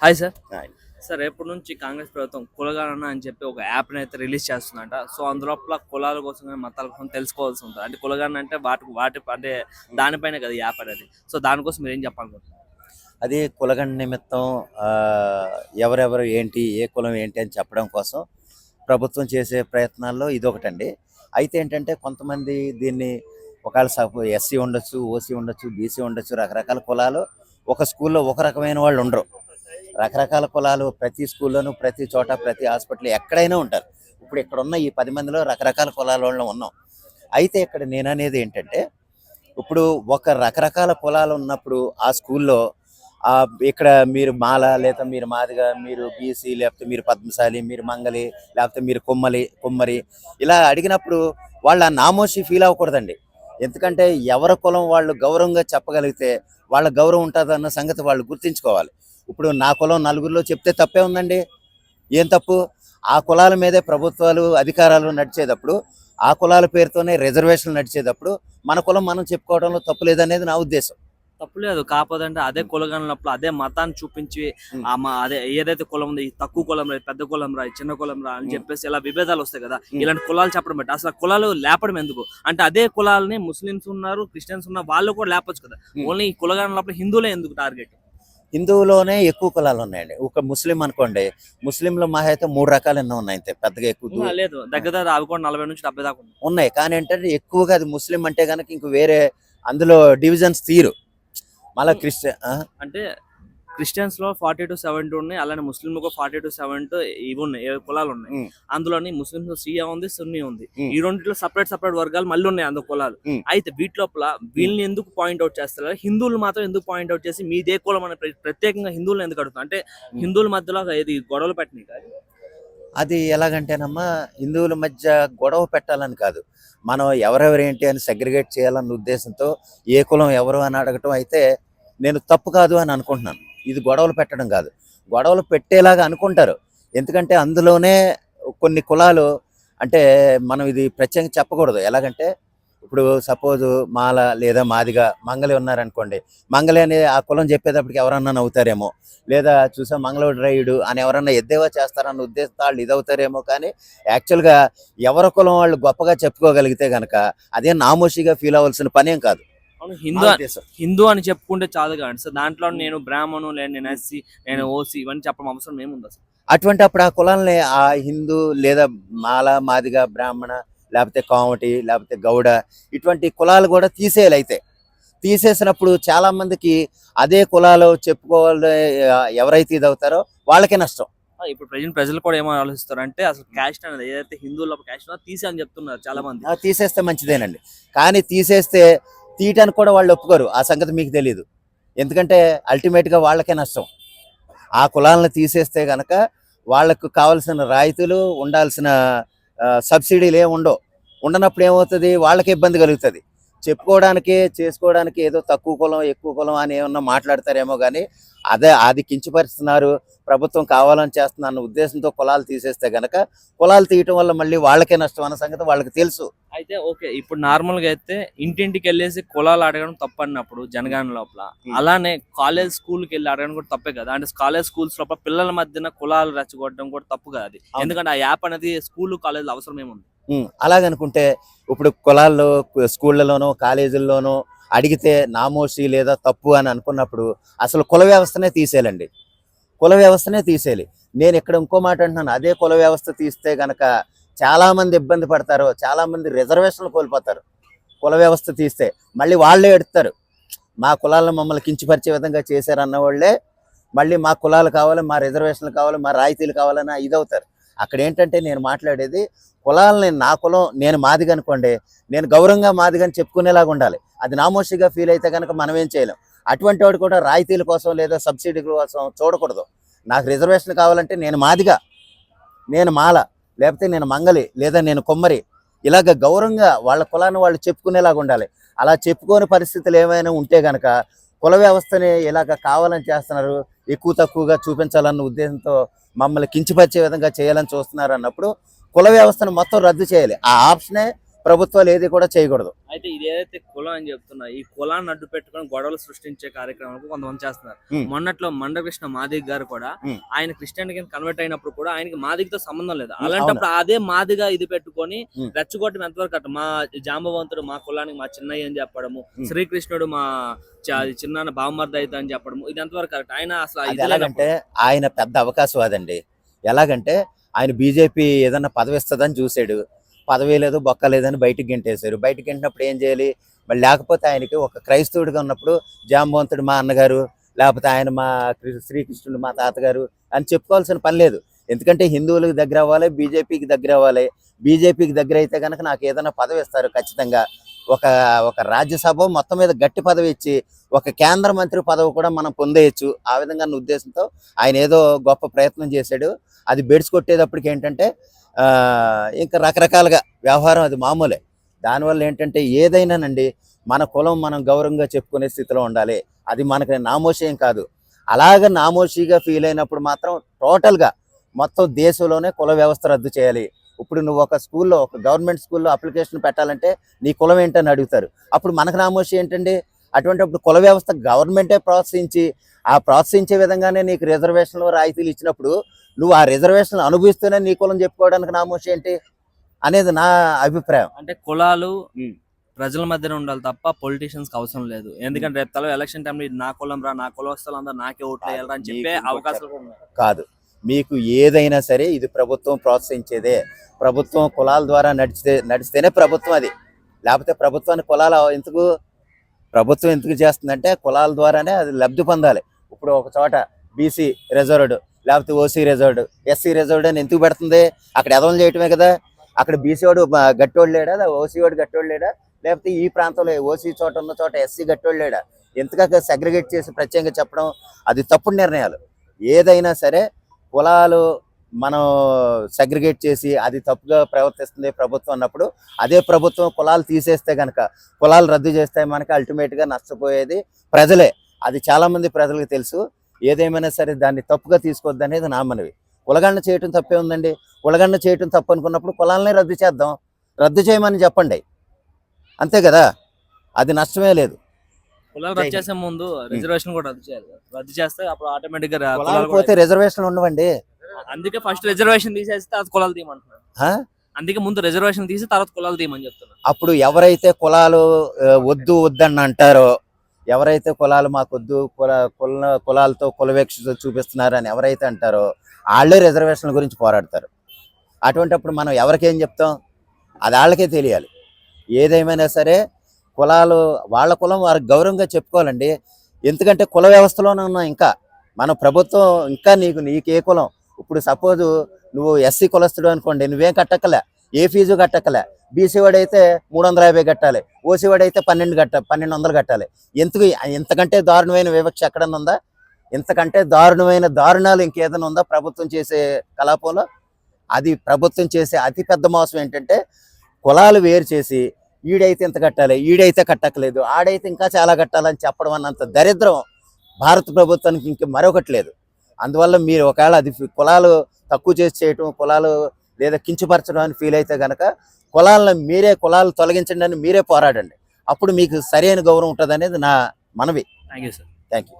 Hi sir. ఆయ్. Sir రేపటి నుంచి కాంగ్రెస్ ప్రభుత్వం కులగణన అని చెప్పి ఒక యాప్‌ని అయితే రిలీజ్ చేస్తుందంట. సో, అందులోపల కులాల కోసం గాని, మతాల కోసం తెలుసుకోవాల్సి ఉంటది. అంటే కులగణన అంటే వాటి అంటే దానిపైనే కదా ఈ యాప్ అనేది. సో, దానికోసం మీరేం చెప్పాలనుకుంటున్నారు? అది కులగణ నిమిత్తం ఎవరెవరు ఏంటి, ఏ కులం ఏంటి అని చెప్పడం కోసం ప్రభుత్వం చేసే ప్రయత్నాల్లో ఇదొకటండి. అయితే ఏంటంటే కొంతమంది దీన్ని ఒకవేళ ఎస్సీ ఉండొచ్చు, ఓసీ ఉండొచ్చు, బీసీ ఉండొచ్చు, రకరకాల కులాలు ఒక స్కూల్లో ఒక రకమైన వాళ్ళు ఉండరు. రకరకాల కులాలు ప్రతి స్కూల్లోనూ, ప్రతి చోట, ప్రతి హాస్పిటల్ ఎక్కడైనా ఉంటారు. ఇప్పుడు ఇక్కడున్న ఈ 10 మందిలో రకరకాల కులాల వాళ్ళం ఉన్నాం. అయితే ఇక్కడ నేననేది ఏంటంటే, ఇప్పుడు ఒక రకరకాల కులాలు ఉన్నప్పుడు ఆ స్కూల్లో ఇక్కడ మీరు మాల, లేదా మీరు మాదిగ, మీరు బీసీ, లేకపోతే మీరు పద్మశాలి, మీరు మంగలి, లేకపోతే మీరు కుమ్మరి ఇలా అడిగినప్పుడు వాళ్ళ నామోషి ఫీల్ అవ్వకూడదండి. ఎందుకంటే ఎవరి కులం వాళ్ళు గౌరవంగా చెప్పగలిగితే వాళ్ళ గౌరవం ఉంటుందన్న సంగతి వాళ్ళు గుర్తించుకోవాలి. ఇప్పుడు నా కులం నలుగురిలో చెప్తే తప్పే ఉందండి. ఏం తప్పు? ఆ కులాల మీదే ప్రభుత్వాలు అధికారాలు నడిచేటప్పుడు, ఆ కులాల పేరుతోనే రిజర్వేషన్లు నడిచేటప్పుడు మన కులం మనం చెప్పుకోవడంలో తప్పు లేదనేది నా ఉద్దేశం. తప్పులేదు. కాకపోతే అదే కులగణనప్పుడు అదే మతాన్ని చూపించి ఉమ్, అదే ఏదైతే కులం ఉందో, ఈ తక్కువ కులం రా, పెద్ద కులం రా, ఈ చిన్న కులం రా అని ఉమ్, చెప్పేసి ఇలా విభేదాలు వస్తాయి కదా! ఉమ్. ఇలాంటి కులాలు చెప్పడం బట్టి అసలు ఆ కులాలు లేపడం ఎందుకు? అంటే అదే కులాలని ముస్లిమ్స్ ఉన్నారు, క్రిస్టియన్స్ ఉన్నారు, వాళ్ళు కూడా లేపొచ్చు కదా! ఓన్లీ ఈ కులగణనప్పుడు హిందువులే ఎందుకు టార్గెట్? హిందువులోనే ఎక్కువ కులాలు ఉన్నాయండి. ఒక ముస్లిం అనుకోండి, ముస్లింలో మహా అయితే 3 రకాలు ఎన్నో ఉన్నాయి, అంతే పెద్దగా ఎక్కువ లేదు. దగ్గర దగ్గర అవి కూడా 40-70 దాకా ఉన్నాయి. ఉన్నాయి. కానీ ఏంటంటే ఎక్కువగా అది ముస్లిం అంటే కనుక ఇంక వేరే అందులో డివిజన్స్ తీరు. మళ్ళా హ్మ్. క్రిస్టియన్ అంటే క్రిస్టియన్స్‌లో 40-70 ఉన్నాయి. అలానే ముస్లింలు కూడా 40-70 ఇవి ఉన్నాయి. కులాలు ఉన్నాయి. అందులోని ముస్లిమ్స్‌లో షియా ఉంది, సున్నీ ఉంది. ఈ రెండిట్లో సెపరేట్ వర్గాలు మళ్ళీ ఉన్నాయి అందులో కులాలు. అయితే వీటి లోపల వీళ్ళని ఎందుకు పాయింట్ ఔట్ చేస్తారు? హిందువులు మాత్రం ఎందుకు పాయింట్ ఔట్ చేసి మీదే కులం అని ప్రత్యేకంగా హిందువులను ఎందుకు అడుగుతారు? అంటే హిందువుల మధ్యలో ఇది గొడవలు పెట్టనీకా? అది ఎలాగంటేనమ్మా, హిందువుల మధ్య గొడవ పెట్టాలని కాదు, మనం ఎవరెవరు ఏంటి అని సెగ్రిగేట్ చేయాలన్న ఉద్దేశంతో ఏ కులం ఎవరు అని అడగటం అయితే నేను తప్పు కాదు అని అనుకుంటున్నాను. ఇది గొడవలు పెట్టడం కాదు, గొడవలు పెట్టేలాగా అనుకుంటారు. ఎందుకంటే అందులోనే కొన్ని కులాలు అంటే మనం ఇది ప్రత్యేకంగా చెప్పకూడదు. ఎలాగంటే ఇప్పుడు సపోజ్ మాల లేదా మాదిగ మంగలి ఉన్నారనుకోండి, మంగలి అనే ఆ కులం చెప్పేటప్పటికి ఎవరన్నా నవ్వుతారేమో, లేదా చూసా మంగళోడ్రాయుడు అని ఎవరన్నా ఎద్దేవా చేస్తారన్న ఉద్దేశంతో వాళ్ళు ఇదవుతారేమో. కానీ యాక్చువల్గా ఎవరి కులం వాళ్ళు గొప్పగా చెప్పుకోగలిగితే కనుక అదే నామోషిగా ఫీల్ అవ్వాల్సిన పనేం కాదు. అవును. నా ఉద్దేశం హిందూ అని చెప్పుకుంటే చాలు కాండి సార్. దాంట్లో నేను బ్రాహ్మణు, లేదా నేను ఎస్సీ, నేను ఓసీ ఇవన్నీ చెప్పడం అవసరం ఏముంది అసలు? అటువంటి అప్పుడు ఆ కులాలని ఆ హిందూ లేదా మాల, మాదిగ, బ్రాహ్మణ, లేకపోతే కామటి, లేకపోతే గౌడ ఇటువంటి కులాలు కూడా తీసేయాలి. అయితే తీసేసినప్పుడు చాలా మందికి అదే కులాలు చెప్పుకోవాలి ఎవరైతే ఇది అవుతారో వాళ్ళకే నష్టం. ఇప్పుడు ప్రజలు కూడా ఏమో ఆలోచిస్తారంటే అసలు క్యాస్ట్ అనేది ఏదైతే హిందువుల క్యాస్ట్ తీసి అని చెప్తున్నారు చాలా మంది. తీసేస్తే మంచిదేనండి. కానీ తీసేస్తే తీయటానికి కూడా వాళ్ళు ఒప్పుకోరు. ఆ సంగతి మీకు తెలియదు. ఎందుకంటే అల్టిమేట్గా వాళ్ళకే నష్టం. ఆ కులాలను తీసేస్తే గనక వాళ్ళకు కావాల్సిన రాయితీలు ఉండాల్సిన సబ్సిడీలు ఏమి ఉండవు. ఉండనప్పుడు ఏమవుతుంది, వాళ్ళకి ఇబ్బంది కలుగుతుంది. చెప్పుకోవడానికి చేసుకోవడానికి ఏదో తక్కువ కులం ఎక్కువ కులం అని ఏమన్నా మాట్లాడతారేమో, కానీ అది కించపరుస్తున్నారు, ప్రభుత్వం కావాలని చేస్తున్న అన్న ఉద్దేశంతో కులాలు తీసేస్తే గనక కులాలు తీయటం వల్ల మళ్ళీ వాళ్ళకే నష్టం అన్న సంగతి వాళ్ళకి తెలుసు. అయితే ఓకే. ఇప్పుడు నార్మల్‌గా అయితే ఇంటింటికి వెళ్ళేసి కులాలు అడగడం తప్పన్నప్పుడు జనగణన లోపల, అలానే కాలేజ్ స్కూల్‌కెళ్ళి అడగడం కూడా తప్పే కదా! అంటే కాలేజ్ స్కూల్స్ లోపల పిల్లల మధ్యన కులాలు రెచ్చగొట్టడం కూడా తప్పు కదా అది. ఎందుకంటే ఆ యాప్ అనేది స్కూల్, కాలేజ్‌లో అవసరం ఏముంది? అలాగనుకుంటే ఇప్పుడు కులాల్లో స్కూళ్ళలోనో కాలేజీల్లోనో అడిగితే నామోషి లేదా తప్పు అని అనుకున్నప్పుడు అసలు కుల వ్యవస్థనే తీసేయాలండి. కుల వ్యవస్థనే తీసేయాలి. నేను ఇక్కడ ఇంకో మాట అంటున్నాను, అదే కుల వ్యవస్థ తీస్తే గనక చాలామంది ఇబ్బంది పడతారు, చాలామంది రిజర్వేషన్లు కోల్పోతారు. కుల వ్యవస్థ తీస్తే మళ్ళీ వాళ్ళే ఎడుతారు, మా కులాలను మమ్మల్ని కించపరిచే విధంగా చేశారన్న వాళ్ళే మళ్ళీ మా కులాలు కావాలి, మా రిజర్వేషన్లు కావాలి, మా రాయితీలు కావాలని ఇదవుతారు. అక్కడ ఏంటంటే నేను మాట్లాడేది కులాలని, నా కులం నేను మాదిగ అనుకోండి, నేను గౌరవంగా మాదిగని చెప్పుకునేలాగా ఉండాలి. అది నామోషిగా ఫీల్ అయితే కనుక మనం ఏం చేయలేం. అటువంటి వాడు కూడా రాయితీల కోసం లేదా సబ్సిడీ కోసం చూడకూడదు. నాకు రిజర్వేషన్ కావాలంటే నేను మాదిగ, నేను మాల, లేకపోతే నేను మంగలి, లేదా నేను కుమ్మరి, ఇలాగ గౌరవంగా వాళ్ళ కులాన్ని వాళ్ళు చెప్పుకునేలాగా ఉండాలి. అలా చెప్పుకోని పరిస్థితులు ఏమైనా ఉంటే కనుక కుల వ్యవస్థని ఇలాగ కావాలని చేస్తున్నారు, ఎక్కువ తక్కువగా చూపించాలన్న ఉద్దేశంతో మమ్మల్ని కించపరిచే విధంగా చేయాలని చూస్తున్నారు అన్నప్పుడు కుల వ్యవస్థను మొత్తం రద్దు చేయాలి. ఆ ఆప్షనే ప్రభుత్వాలు ఏది కూడా చేయకూడదు. అయితే ఇది ఏదైతే కులం అని చెప్తున్నా, ఈ కులాన్ని అడ్డు పెట్టుకొని గొడవలు సృష్టించే కార్యక్రమాలకు కొంతమంది చేస్తున్నారు. మొన్నట్లో మండకృష్ణ మాదిగ్ గారు కూడా ఆయన క్రిస్టియన్ కింద కన్వర్ట్ అయినప్పుడు కూడా ఆయనకి మాదిగతో సంబంధం లేదు. అలాంటప్పుడు అదే మాదిగా ఇది పెట్టుకొని రెచ్చగొట్టం ఎంతవరకు అట్ట, మా జాంబవంతుడు మా కులానికి మా చిన్నయ్య అని చెప్పడము, శ్రీకృష్ణుడు మా చిన్న బావమర్ది అయితే అని చెప్పడము, ఇది ఎంతవరకు కరెక్ట్? ఆయన అసలు ఎలాగంటే ఆయన పెద్ద అవకాశవాదండి. ఎలాగంటే ఆయన బీజేపీ ఏదన్నా పదవి ఇస్తుందని చూసాడు, పదవి లేదు బొక్క లేదని బయటికి గెంటేశారు. బయటికి గెంటినప్పుడు ఏం చేయాలి? మరి లేకపోతే ఆయనకి ఒక క్రైస్తవుడిగా ఉన్నప్పుడు జాంబవంతుడు మా అన్నగారు, లేకపోతే ఆయన మా శ్రీకృష్ణుడు మా తాతగారు అని చెప్పుకోవాల్సిన పని లేదు. ఎందుకంటే హిందువులకు దగ్గర అవ్వాలి, బీజేపీకి దగ్గర అవ్వాలి. బీజేపీకి దగ్గర అయితే కనుక నాకు ఏదైనా పదవి ఇస్తారు ఖచ్చితంగా. ఒక ఒక రాజ్యసభ మొత్తం మీద గట్టి పదవి ఇచ్చి ఒక కేంద్ర మంత్రి పదవి కూడా మనం పొందేయచ్చు. ఆ విధంగా ఉద్దేశంతో ఆయన ఏదో గొప్ప ప్రయత్నం చేశాడు. అది బెడ్స్ కొట్టేటప్పటికి ఏంటంటే ఇంకా రకరకాలుగా వ్యవహారం అది మామూలే. దానివల్ల ఏంటంటే ఏదైనానండి మన కులం మనం గౌరవంగా చెప్పుకునే స్థితిలో ఉండాలి. అది మనకి నామోషేం కాదు. అలాగ నామోషిగా ఫీల్ అయినప్పుడు మాత్రం టోటల్గా మొత్తం దేశంలోనే కుల వ్యవస్థ రద్దు చేయాలి. ఇప్పుడు నువ్వు ఒక స్కూల్లో, ఒక గవర్నమెంట్ స్కూల్లో అప్లికేషన్ పెట్టాలంటే నీ కులం ఏంటని అడుగుతారు. అప్పుడు మనకు నామోషి ఏంటండి? అటువంటిప్పుడు కుల వ్యవస్థ గవర్నమెంటే ప్రోత్సహించి, ఆ ప్రోత్సహించే విధంగానే నీకు రిజర్వేషన్లు రాయితీలు ఇచ్చినప్పుడు నువ్వు ఆ రిజర్వేషన్లు అనుభవిస్తూనే నీ కులం చెప్పుకోవడానికి నామోషి ఏంటి అనేది నా అభిప్రాయం. అంటే కులాలు ప్రజల మధ్యన ఉండాలి తప్ప పొలిటీషియన్స్ కి అవసరం లేదు. ఎందుకంటే రేపు తల ఎలక్షన్ టైంలో నా కులం రా, నా కులస్తులు అందరూ నాకే ఓట్లు వేయాలి అని చెప్పే అవకాశాలు కూడా ఉన్నాయి. కాదు, మీకు ఏదైనా సరే ఇది ప్రభుత్వం ప్రోత్సహించేదే. ప్రభుత్వం కులాల ద్వారా నడిస్తేనే ప్రభుత్వం అది. లేకపోతే ప్రభుత్వాన్ని కులాలు ప్రభుత్వం ఎందుకు చేస్తుందంటే కులాల ద్వారానే అది లబ్ధి పొందాలి. ఇప్పుడు ఒక చోట బీసీ రిజర్వ్డ్, లేకపోతే ఓసీ రిజర్వ్డ్, ఎస్సీ రిజర్వ్డ్ అని ఎందుకు పెడుతుంది? అక్కడ ఎదవలు చేయటమే కదా. అక్కడ బీసీ వాడు గట్టోడు లేడా, ఓసీ వాడు గట్టోడు లేడా, లేకపోతే ఈ ప్రాంతంలో ఓసీ చోట ఉన్న చోట ఎస్సీ గట్టోడు లేడా? ఎందుకు సెగ్రిగేట్ చేసి ప్రత్యేకంగా చెప్పడం? అది తప్పుడు నిర్ణయాలు. ఏదైనా సరే కులాలు మనం సెగ్రిగేట్ చేసి అది తప్పుగా ప్రవర్తిస్తుంది ప్రభుత్వం అన్నప్పుడు, అదే ప్రభుత్వం కులాలు తీసేస్తే కనుక, కులాలు రద్దు చేస్తే మనకి అల్టిమేట్గా నష్టపోయేది ప్రజలే. అది చాలామంది ప్రజలకు తెలుసు. ఏదేమైనా సరే దాన్ని తప్పుగా తీసుకోవద్దు అనేది నా మనవి. కులగణన చేయటం తప్పే ఉందండి. కులగణన చేయటం తప్పు అనుకున్నప్పుడు కులాలనే రద్దు చేద్దాం, రద్దు చేయమని చెప్పండి, అంతే కదా. అది నష్టమే లేదు. కులాలు రద్దు చేసే ముందు రిజర్వేషన్ కూడా రద్దు చేయాలి. రద్దు చేస్తే అప్పుడు ఆటోమేటిక్ గా కులాలు పోతే రిజర్వేషన్లు ఉండవండి. అందుకే ఫస్ట్ రిజర్వేషన్ తీసేస్తే తర్వాత కులాలు తీయమంటున్నారు. అందుకే ముందు రిజర్వేషన్ తీసి తర్వాత కులాలు తీయమని చెప్తున్నారు. అప్పుడు ఎవరైతే కులాలు వద్దు వద్దని అంటారో, ఎవరైతే కులాలు మాకు వద్దు, కులాలతో కులవేక్ష చూపిస్తున్నారు అని ఎవరైతే అంటారో వాళ్ళే రిజర్వేషన్ల గురించి పోరాడతారు. అటువంటిప్పుడు మనం ఎవరికేం చెప్తాం? అది వాళ్ళకే తెలియాలి. ఏదేమైనా సరే కులాలు వాళ్ళ కులం వారికి గౌరవంగా చెప్పుకోవాలండి. ఎందుకంటే కుల వ్యవస్థలోనే ఉన్నాం. ఇంకా మన ప్రభుత్వం ఇంకా నీకే కులం, ఇప్పుడు సపోజ్ నువ్వు ఎస్సీ కులస్తుడు అనుకోండి, నువ్వేం కట్టక్కలే, ఏ ఫీజు కట్టక్కలే. బీసీ వాడైతే 350 కట్టాలి, ఓసీ వాడైతే 1200 కట్టాలి. ఇంతకంటే దారుణమైన వివక్ష ఎక్కడన్నా ఉందా? ఇంతకంటే దారుణమైన దారుణాలు ఇంకేదైనా ఉందా ప్రభుత్వం చేసే కలాపంలో? అది ప్రభుత్వం చేసే అతిపెద్ద మోసం ఏంటంటే కులాలు వేరు చేసి ఈడైతే ఇంత కట్టాలి, ఈడైతే కట్టక్కలేదు, ఆడైతే ఇంకా చాలా కట్టాలని చెప్పడం అన్నంత దరిద్రం భారత ప్రభుత్వానికి ఇంక మరొకటి లేదు. అందువల్ల మీరు ఒకవేళ అది కులాలు తక్కువ చేసి చేయటం, కులాలు లేదా కించపరచడం అని ఫీల్ అయితే కనుక కులాలు తొలగించండి అని మీరే పోరాడండి. అప్పుడు మీకు సరైన గౌరవం ఉంటుంది అనేది నా మనవి. Thank you sir. Thank you.